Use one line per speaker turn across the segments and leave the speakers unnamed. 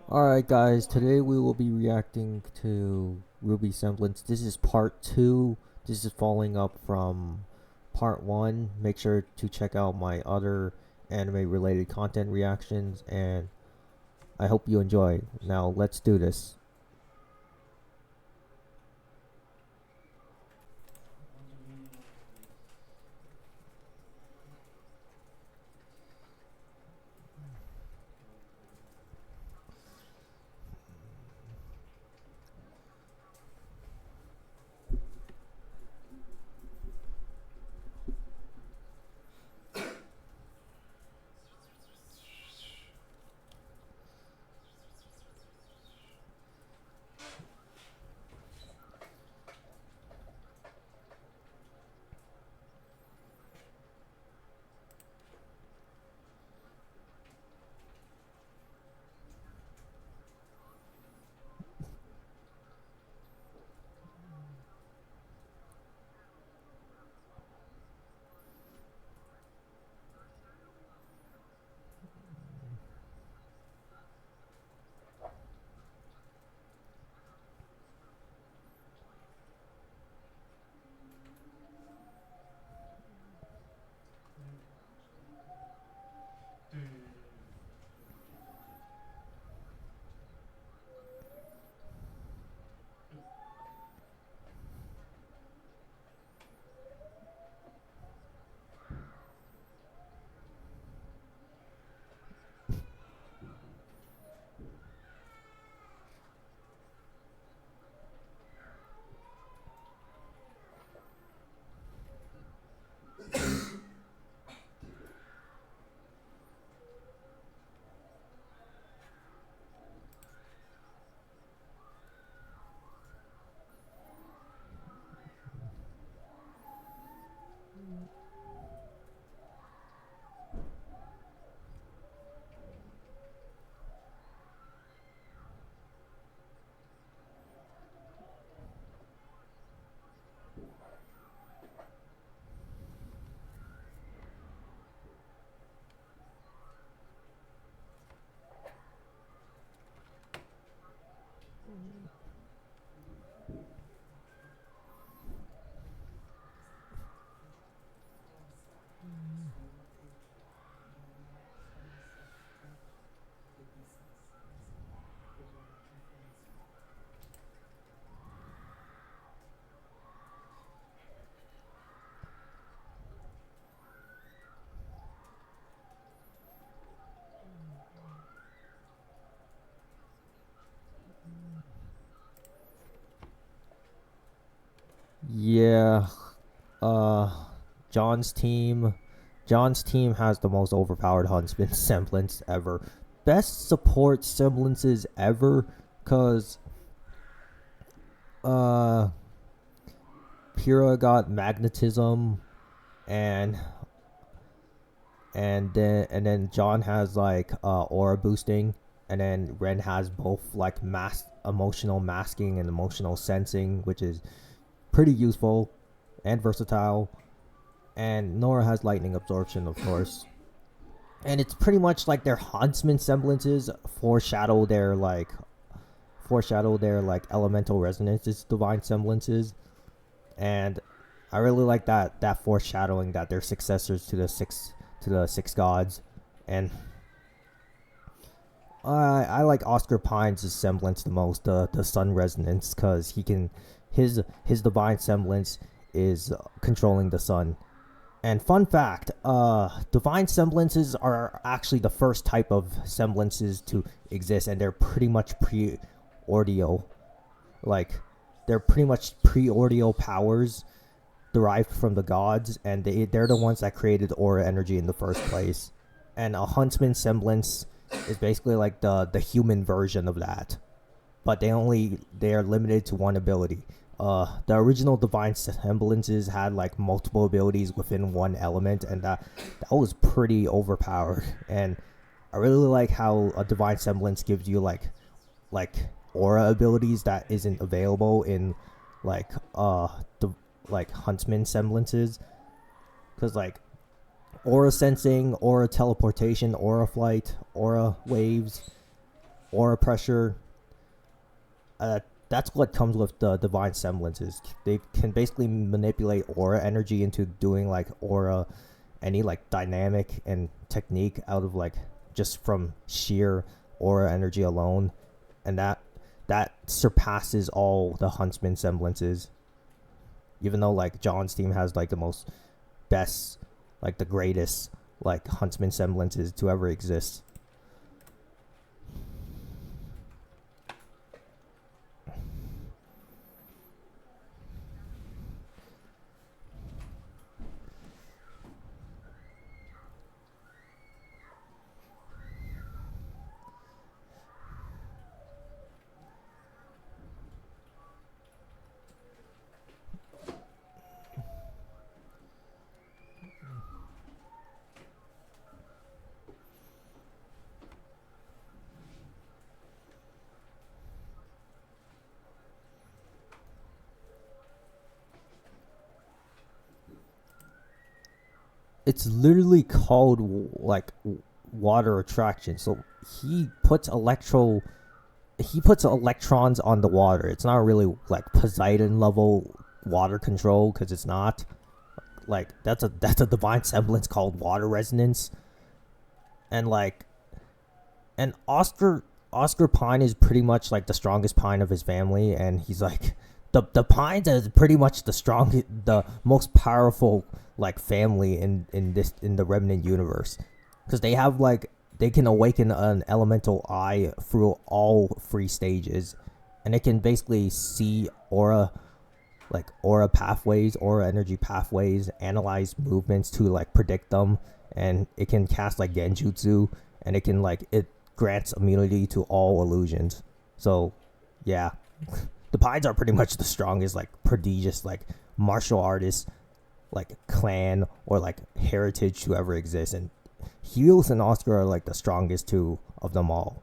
Alright guys, today we will be reacting to RWBY Semblance. This is part 2. This is following up from part 1. Make sure to check out my other anime related content reactions and I hope you enjoy. Now let's do this. Yeah, uh John's team John's team has the most overpowered huntsman semblance ever. Best support semblances ever cuz uh Pyrrha got magnetism and and then John has like aura boosting, and then Ren has both like emotional masking and emotional sensing, which is pretty useful and versatile. And Nora has lightning absorption, of course. And it's pretty much like their huntsman semblances foreshadow their like elemental resonances, divine semblances, and I really like that foreshadowing that they're successors to the six gods, and I like Oscar Pine's semblance the most, the sun resonance, because his divine semblance is controlling the sun. And fun fact, divine semblances are actually the first type of semblances to exist, and they're pretty much pre-ordeal, like they're pretty much pre-ordeal powers derived from the gods, and they're the ones that created aura energy in the first place. And a huntsman semblance is basically like the human version of that, but they are limited to one ability. The original divine semblances had like multiple abilities within one element, and that was pretty overpowered. And I really like how a divine semblance gives you like aura abilities that isn't available in like the like huntsman semblances, because like aura sensing, aura teleportation, aura flight, aura waves, aura pressure. Uh, that's what comes with the divine semblances. They can basically manipulate aura energy into doing like aura, any like dynamic and technique out of like just from sheer aura energy alone, and that surpasses all the huntsman semblances. Even though like John's team has like the most best, like the greatest like huntsman semblances to ever exist. It's literally called like water attraction. So he puts electrons on the water. It's not really like Poseidon level water control, because it's not like that's a divine semblance called water resonance. And like, and Oscar Pine is pretty much like the strongest pine of his family, and he's like the pines is pretty much the most powerful like family in the remnant universe, because they have like they can awaken an elemental eye through all three stages, and it can basically see aura pathways, aura energy pathways, analyze movements to like predict them, and it can cast like genjutsu, and it grants immunity to all illusions. So yeah, the Pines are pretty much the strongest like prodigious like martial artists like clan or like heritage to ever exist, and Helios and Oscar are like the strongest two of them all.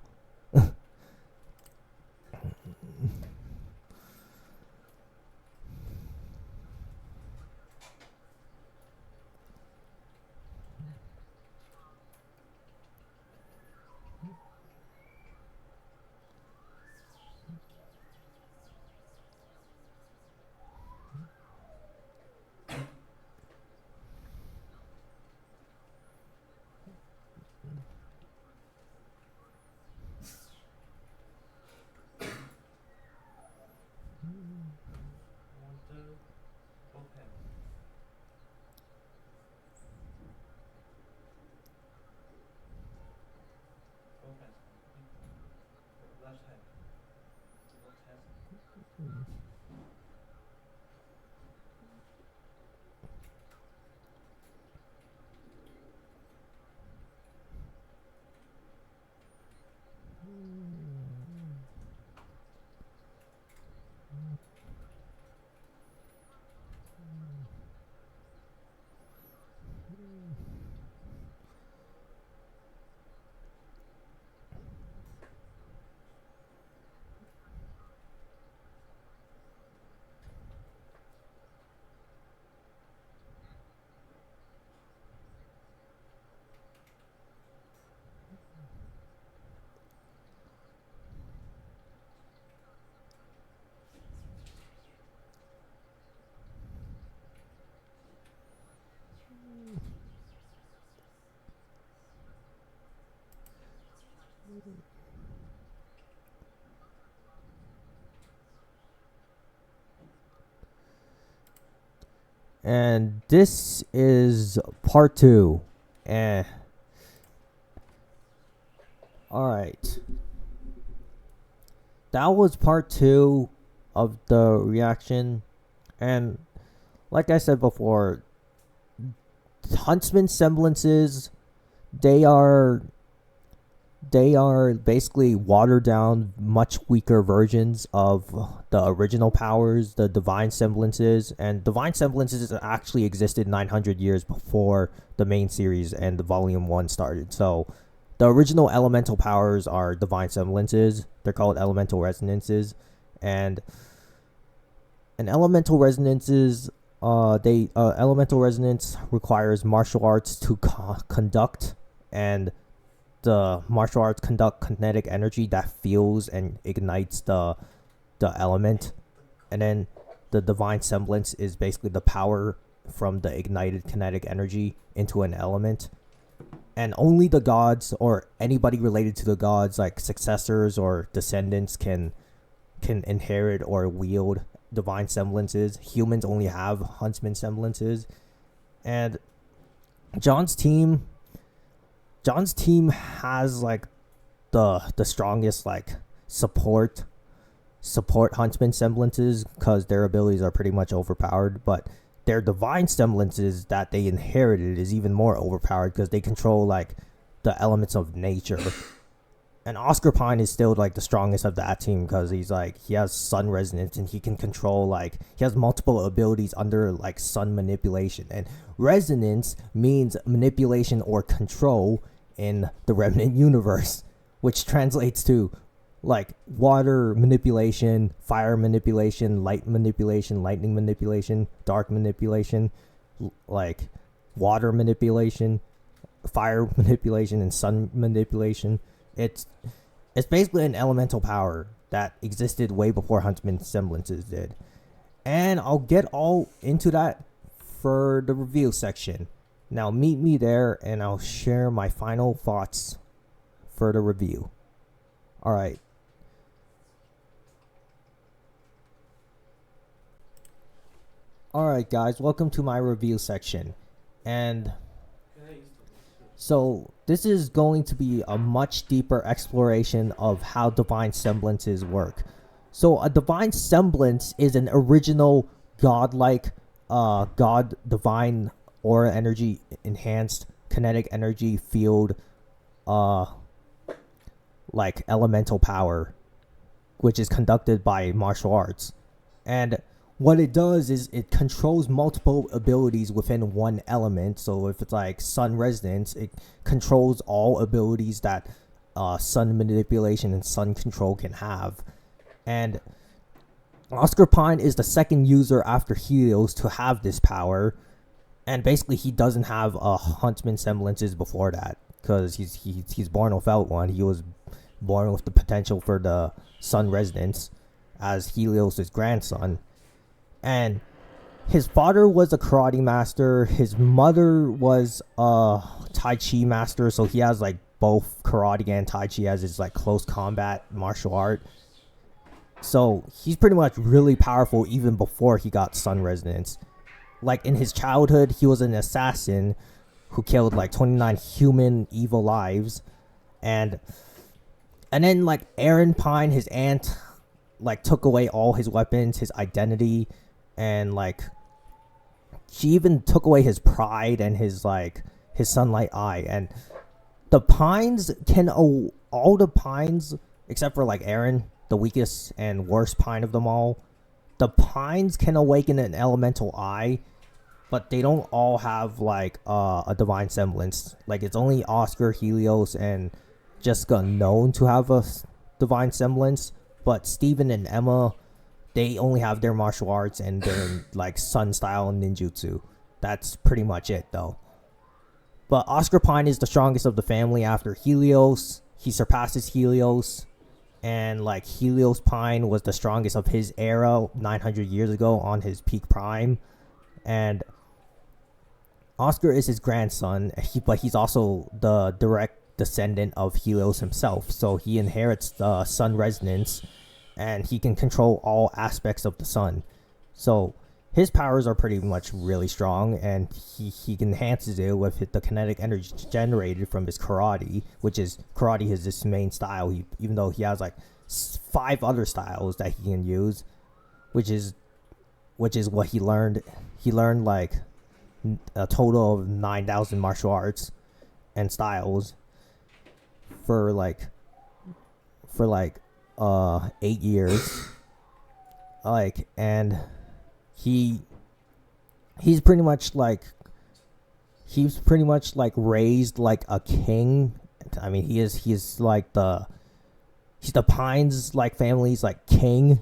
And this is part 2. Eh. Alright. That was part 2 of the reaction. And like I said before, Huntsman semblances, they are basically watered down, much weaker versions of the original powers, the divine semblances. And divine semblances actually existed 900 years before the main series and the volume 1 started. So the original elemental powers are divine semblances. They're called elemental resonances. And elemental resonances, elemental resonance requires martial arts to conduct, and the martial arts conduct kinetic energy that fuels and ignites the element, and then the divine semblance is basically the power from the ignited kinetic energy into an element. And only the gods or anybody related to the gods, like successors or descendants, can inherit or wield divine semblances. Humans only have huntsman semblances. And John's team has like the strongest like support huntsman semblances, because their abilities are pretty much overpowered, but their divine semblances that they inherited is even more overpowered because they control like the elements of nature. And Oscar Pine is still like the strongest of that team because he has sun resonance, and he can control, like, he has multiple abilities under like sun manipulation. And resonance means manipulation or control in the Remnant universe, which translates to like water manipulation, fire manipulation, light manipulation, lightning manipulation, dark manipulation, like water manipulation, fire manipulation, and sun manipulation. It's basically an elemental power that existed way before huntsman semblances did. And I'll get all into that for the review section. Now meet me there and I'll share my final thoughts for the review. Alright. Alright guys, welcome to my review section. And so this is going to be a much deeper exploration of how divine semblances work. So a divine semblance is an original godlike, god divine aura energy enhanced kinetic energy field, like elemental power, which is conducted by martial arts. And what it does is it controls multiple abilities within one element. So if it's like sun resonance, it controls all abilities that sun manipulation and sun control can have. And Oscar Pine is the second user after Helios to have this power. And basically he doesn't have huntsman semblances before that, because he's born without one. He was born with the potential for the sun resonance as Helios' grandson. And his father was a karate master. His mother was a Tai Chi master. So he has like both karate and Tai Chi as his like close combat martial art. So he's pretty much really powerful even before he got sun resonance. Like in his childhood, he was an assassin who killed like 29 human evil lives. And then like Aaron Pine, his aunt, like took away all his weapons, his identity. And like she even took away his pride and his sunlight eye. And the Pines can all the Pines except for like Aaron, the weakest and worst Pine of them all, the Pines can awaken an elemental eye, but they don't all have like a divine semblance. Like it's only Oscar, Helios, and Jessica known to have a divine semblance, but Steven and Emma, they only have their martial arts and their like sun style and ninjutsu. That's pretty much it though. But Oscar Pine is the strongest of the family after Helios. He surpasses Helios. And like Helios Pine was the strongest of his era 900 years ago on his peak prime. And Oscar is his grandson, but he's also the direct descendant of Helios himself. So he inherits the sun resonance, and he can control all aspects of the sun. So his powers are pretty much really strong, and he enhances it with the kinetic energy generated from his karate, which is his main style. Even though he has like 5 other styles that he can use, which is what he learned. He learned like a total of 9,000 martial arts and styles for 8 years. And he's pretty much like raised like a king. I mean, he's the Pines like family's like king,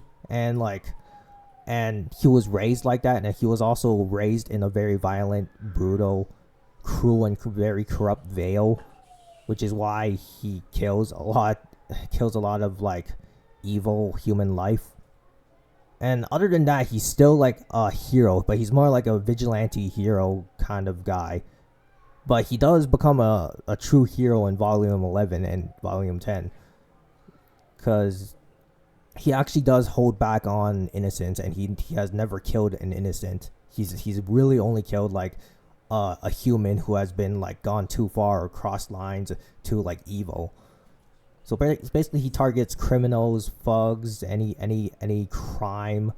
and he was raised like that, and he was also raised in a very violent, brutal, cruel, and very corrupt Vale, which is why he kills a lot of like evil human life. And other than that, he's still like a hero, but he's more like a vigilante hero kind of guy. But he does become a true hero in Volume 11 and Volume 10. Because he actually does hold back on innocents, and he has never killed an innocent. He's really only killed like a human who has been like gone too far or crossed lines to like evil. So basically, he targets criminals, thugs, any crime,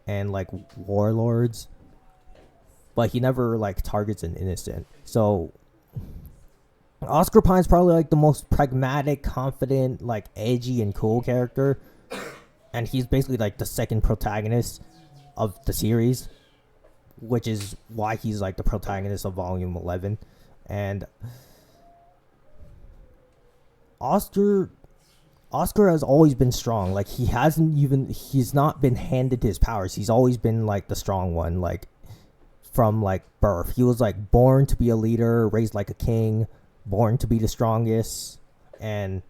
and like warlords. But he never like targets an innocent. So Oscar Pine's probably like the most pragmatic, confident, like edgy and cool character, and he's basically like the second protagonist of the series, which is why he's like the protagonist of Volume 11. And Oscar has always been strong. Like he's not been handed his powers. He's always been like the strong one, like from like birth. He was like born to be a leader, raised like a king, born to be the strongest, and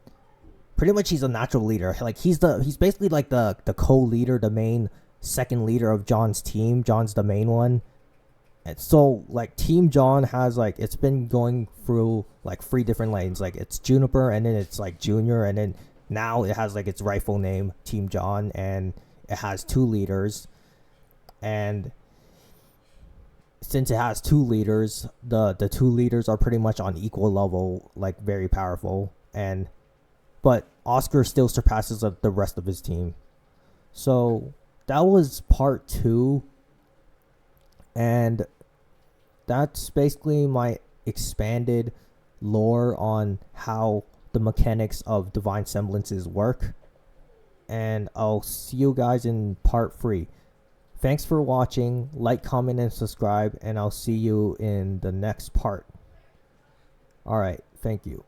pretty much he's a natural leader. Like he's basically like the co-leader, the main second leader of John's team. John's the main one. And so like Team John has like, it's been going through like 3 different lanes. Like it's Juniper, and then it's like Junior, and then now it has like its rightful name, Team John, and it has 2 leaders. And since it has 2 leaders, the 2 leaders are pretty much on equal level, like very powerful. But Oscar still surpasses the rest of his team. So that was part 2, and that's basically my expanded lore on how the mechanics of Divine Semblances work. And I'll see you guys in part 3. Thanks for watching. Like, comment, and subscribe, and I'll see you in the next part. Alright, thank you.